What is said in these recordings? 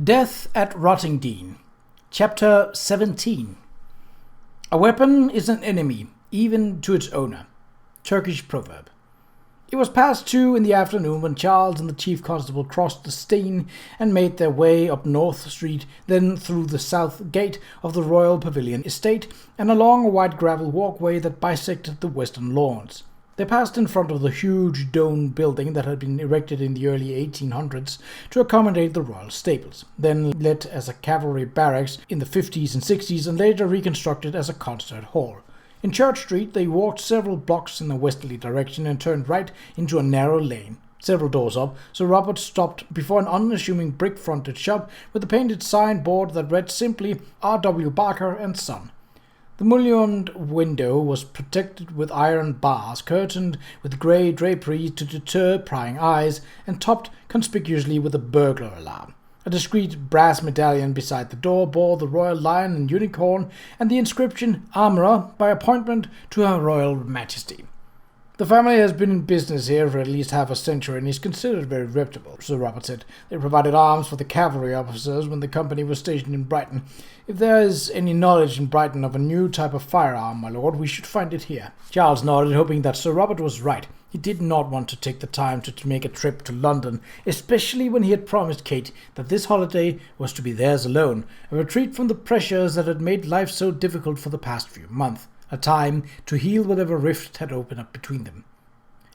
Death at Rottingdean, Chapter 17. A weapon is an enemy, even to its owner. Turkish proverb. It was past 2 in the afternoon when Charles and the chief constable crossed the Steine and made their way up North Street, then through the south gate of the Royal Pavilion estate and along a wide gravel walkway that bisected the western lawns. They passed in front of the huge domed building that had been erected in the early 1800s to accommodate the royal stables, then let as a cavalry barracks in the 50s and 60s and later reconstructed as a concert hall. In Church Street they walked several blocks in a westerly direction and turned right into a narrow lane. Several doors up, Sir Robert stopped before an unassuming brick-fronted shop with a painted signboard that read simply R.W. Barker and Son. The mullioned window was protected with iron bars, curtained with grey drapery to deter prying eyes, and topped conspicuously with a burglar alarm. A discreet brass medallion beside the door bore the royal lion and unicorn and the inscription "Armourer by appointment to Her Royal Majesty." "The family has been in business here for at least half a century and is considered very reputable," Sir Robert said. "They provided arms for the cavalry officers when the company was stationed in Brighton. If there is any knowledge in Brighton of a new type of firearm, my lord, we should find it here." Charles nodded, hoping that Sir Robert was right. He did not want to take the time to make a trip to London, especially when he had promised Kate that this holiday was to be theirs alone, a retreat from the pressures that had made life so difficult for the past few months. A time to heal whatever rift had opened up between them.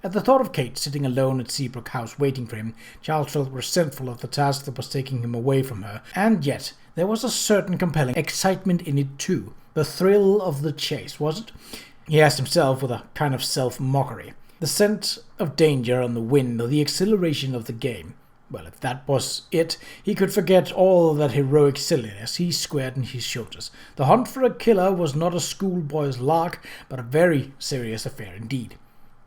At the thought of Kate sitting alone at Seabrook House waiting for him, Charles felt resentful of the task that was taking him away from her, and yet there was a certain compelling excitement in it too. The thrill of the chase, was it? He asked himself with a kind of self-mockery. The scent of danger on the wind, or the exhilaration of the game. Well, if that was it, he could forget all that heroic silliness. He squared in his shoulders. The hunt for a killer was not a schoolboy's lark, but a very serious affair indeed.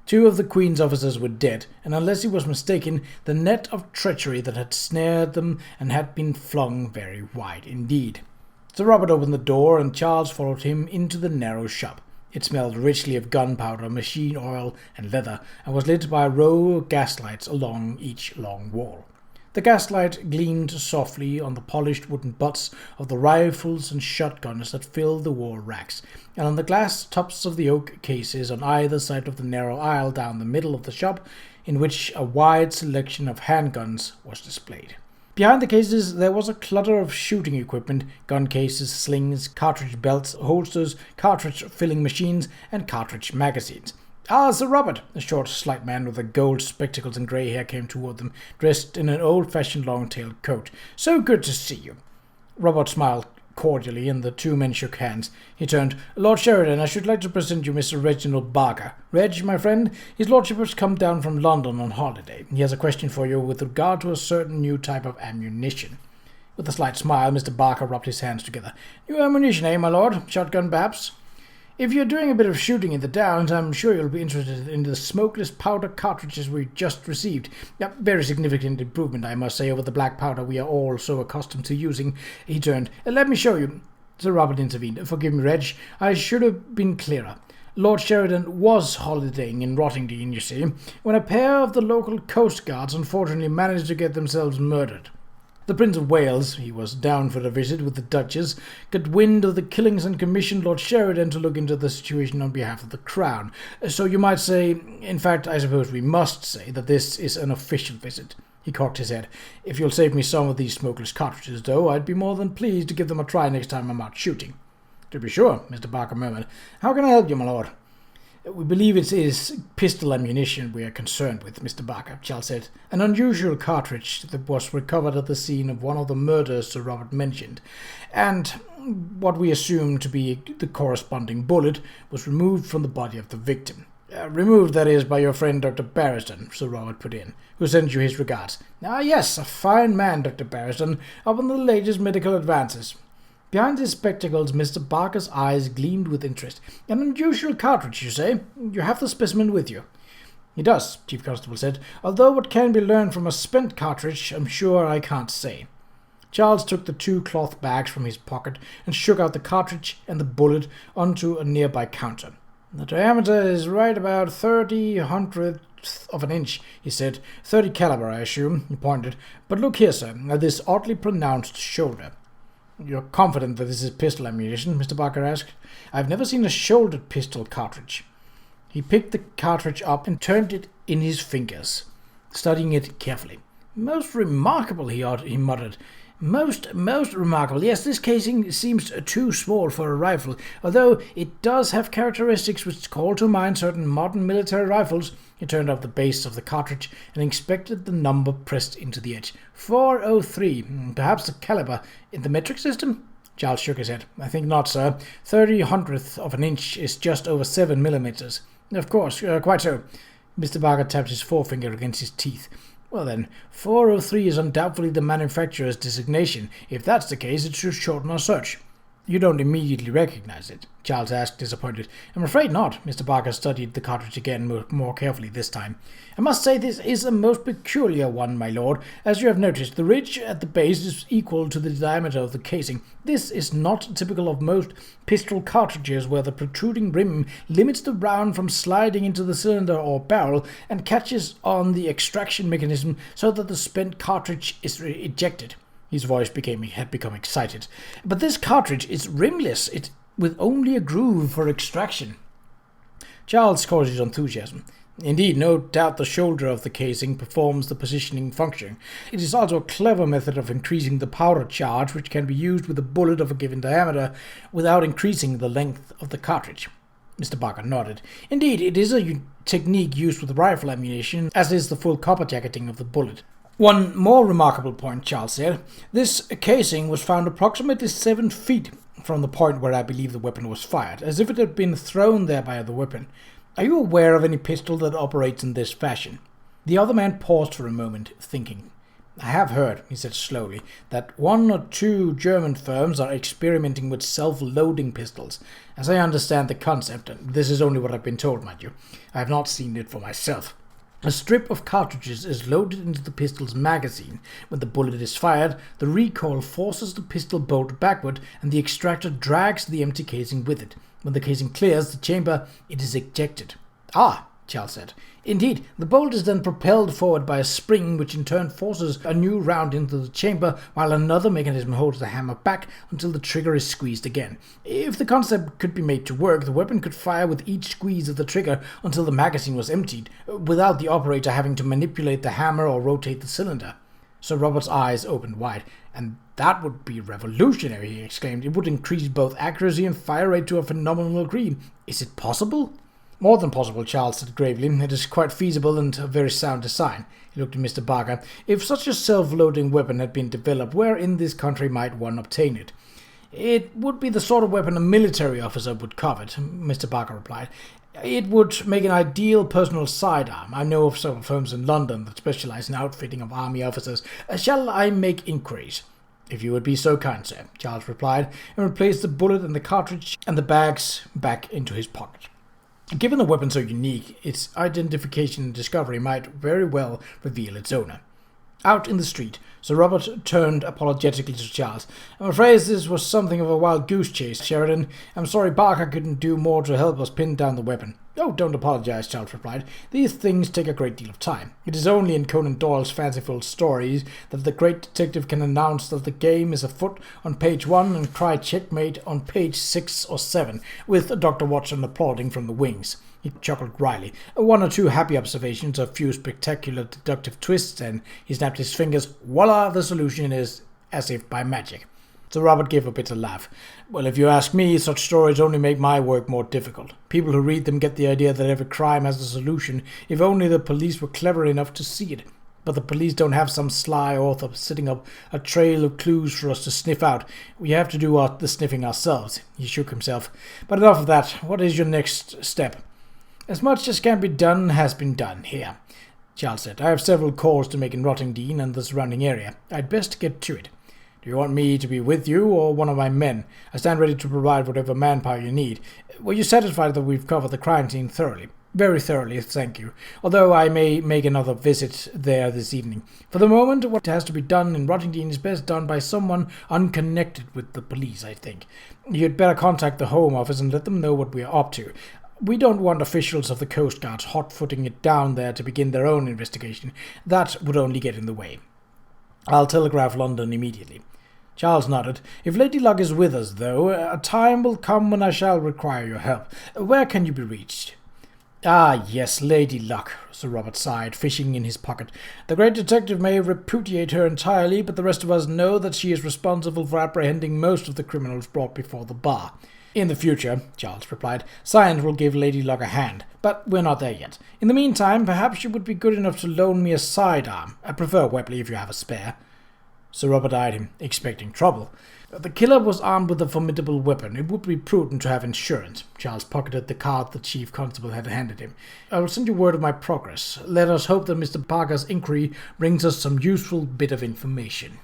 2 of the Queen's officers were dead, and unless he was mistaken, the net of treachery that had snared them and had been flung very wide indeed. Sir Robert opened the door, and Charles followed him into the narrow shop. It smelled richly of gunpowder, machine oil, and leather, and was lit by a row of gaslights along each long wall. The gaslight gleamed softly on the polished wooden butts of the rifles and shotguns that filled the wall racks, and on the glass tops of the oak cases on either side of the narrow aisle down the middle of the shop, in which a wide selection of handguns was displayed. Behind the cases there was a clutter of shooting equipment, gun cases, slings, cartridge belts, holsters, cartridge-filling machines, and cartridge magazines. "Ah, Sir Robert!" A short, slight man with gold spectacles and grey hair came toward them, dressed in an old-fashioned long-tailed coat. "So good to see you." Robert smiled cordially, and the 2 men shook hands. He turned. "Lord Sheridan, I should like to present you Mr. Reginald Barker. Reg, my friend, his lordship has come down from London on holiday. He has a question for you with regard to a certain new type of ammunition." With a slight smile, Mr. Barker rubbed his hands together. "New ammunition, eh, my lord? Shotgun, perhaps? If you're doing a bit of shooting in the Downs, I'm sure you'll be interested in the smokeless powder cartridges we just received. A very significant improvement, I must say, over the black powder we are all so accustomed to using." He turned. "Let me show you." Sir Robert intervened. "Forgive me, Reg. I should have been clearer. Lord Sheridan was holidaying in Rottingdean, you see, when a pair of the local coast guards unfortunately managed to get themselves murdered. The Prince of Wales, he was down for a visit with the Duchess, got wind of the killings and commissioned Lord Sheridan to look into the situation on behalf of the Crown. So you might say, in fact, I suppose we must say, that this is an official visit." He cocked his head. "If you'll save me some of these smokeless cartridges, though, I'd be more than pleased to give them a try next time I'm out shooting." "To be sure," Mr. Barker murmured. "How can I help you, my lord?" "We believe it is pistol ammunition we are concerned with, Mr. Barker," Charles said. "An unusual cartridge that was recovered at the scene of one of the murders Sir Robert mentioned, and what we assume to be the corresponding bullet was removed from the body of the victim." "Removed, that is, by your friend Dr. Barriston," Sir Robert put in, "who sends you his regards." "Ah, yes, a fine man, Dr. Barriston, up on the latest medical advances." Behind his spectacles, Mr. Barker's eyes gleamed with interest. "An unusual cartridge, you say? You have the specimen with you?" "He does," Chief Constable said, "although what can be learned from a spent cartridge, I'm sure I can't say." Charles took the 2 cloth bags from his pocket and shook out the cartridge and the bullet onto a nearby counter. "The diameter is right about 30 1/100 of an inch, he said. 30 caliber, I assume, he pointed. But look here, sir, at this oddly pronounced shoulder. You're confident that this is pistol ammunition? Mr. Barker asked. I've never seen a shouldered pistol cartridge. He picked the cartridge up and turned it in his fingers, studying it carefully. Most remarkable, he muttered. Most remarkable. Yes, this casing seems too small for a rifle, although it does have characteristics which call to mind certain modern military rifles. He turned up the base of the cartridge and inspected the number pressed into the edge. 403. Perhaps the caliber in the metric system? Charles shook his head. I think not, sir. 30/100th of an inch is just over 7 millimeters. Of course, quite so. Mr. Barker tapped his forefinger against his teeth. Well then, 403 is undoubtedly the manufacturer's designation. If that's the case, it should shorten our search. You don't immediately recognize it? Charles asked, disappointed. I'm afraid not. Mr. Barker studied the cartridge again more carefully this time. I must say this is a most peculiar one, my lord. As you have noticed, the ridge at the base is equal to the diameter of the casing. This is not typical of most pistol cartridges, where the protruding rim limits the round from sliding into the cylinder or barrel and catches on the extraction mechanism so that the spent cartridge is ejected. His voice had become excited. But this cartridge is rimless, with only a groove for extraction. Charles caught his enthusiasm. Indeed, no doubt the shoulder of the casing performs the positioning function. It is also a clever method of increasing the powder charge, which can be used with a bullet of a given diameter without increasing the length of the cartridge. Mr. Barker nodded. Indeed, it is a technique used with rifle ammunition, as is the full copper jacketing of the bullet. One more remarkable point, Charles said. This casing was found approximately 7 feet from the point where I believe the weapon was fired, as if it had been thrown there by the weapon. Are you aware of any pistol that operates in this fashion? The other man paused for a moment, thinking. I have heard, he said slowly, that 1 or 2 German firms are experimenting with self-loading pistols. As I understand the concept, and this is only what I've been told, mind you, I have not seen it for myself. A strip of cartridges is loaded into the pistol's magazine. When the bullet is fired, the recoil forces the pistol bolt backward, and the extractor drags the empty casing with it. When the casing clears the chamber, it is ejected. Ah, Charles said. Indeed, the bolt is then propelled forward by a spring, which in turn forces a new round into the chamber, while another mechanism holds the hammer back until the trigger is squeezed again. If the concept could be made to work, the weapon could fire with each squeeze of the trigger until the magazine was emptied, without the operator having to manipulate the hammer or rotate the cylinder. Sir Robert's eyes opened wide. And that would be revolutionary, he exclaimed. It would increase both accuracy and fire rate to a phenomenal degree. Is it possible? More than possible, Charles said gravely. It is quite feasible and a very sound design. He looked at Mr. Barker. If such a self-loading weapon had been developed, where in this country might one obtain it? It would be the sort of weapon a military officer would covet, Mr. Barker replied. It would make an ideal personal sidearm. I know of several firms in London that specialize in outfitting of army officers. Shall I make inquiries? If you would be so kind, sir, Charles replied, and replaced the bullet and the cartridge and the bags back into his pocket. Given the weapon so unique, its identification and discovery might very well reveal its owner. Out in the street, Sir Robert turned apologetically to Charles. I'm afraid this was something of a wild goose chase, Sheridan. I'm sorry Barker couldn't do more to help us pin down the weapon. Oh, don't apologize, Charles replied. These things take a great deal of time. It is only in Conan Doyle's fanciful stories that the great detective can announce that the game is afoot on page 1 and cry checkmate on page 6 or 7, with Dr. Watson applauding from the wings. He chuckled wryly. 1 or 2 happy observations, a few spectacular deductive twists, and he snapped his fingers. Voila, the solution is as if by magic. Sir Robert gave a bitter laugh. Well, if you ask me, such stories only make my work more difficult. People who read them get the idea that every crime has a solution, if only the police were clever enough to see it. But the police don't have some sly author setting up a trail of clues for us to sniff out. We have to do the sniffing ourselves. He shook himself. But enough of that. What is your next step? As much as can be done has been done here, Charles said. I have several calls to make in Rottingdean and the surrounding area. I'd best get to it. Do you want me to be with you or one of my men? I stand ready to provide whatever manpower you need. Were you satisfied that we've covered the crime scene thoroughly? Very thoroughly, thank you. Although I may make another visit there this evening. For the moment, what has to be done in Rottingdean is best done by someone unconnected with the police, I think. You'd better contact the Home Office and let them know what we are up to. We don't want officials of the Coast Guard hot-footing it down there to begin their own investigation. That would only get in the way. I'll telegraph London immediately." Charles nodded. "If Lady Luck is with us, though, a time will come when I shall require your help. Where can you be reached?" "Ah, yes, Lady Luck," Sir Robert sighed, fishing in his pocket. "The great detective may repudiate her entirely, but the rest of us know that she is responsible for apprehending most of the criminals brought before the bar." "In the future," Charles replied, "science will give Lady Luck a hand, but we're not there yet. In the meantime, perhaps you would be good enough to loan me a sidearm. I prefer Webley if you have a spare." Sir Robert eyed him, expecting trouble. The killer was armed with a formidable weapon. It would be prudent to have insurance. Charles pocketed the card the chief constable had handed him. "I will send you word of my progress. Let us hope that Mr. Parker's inquiry brings us some useful bit of information."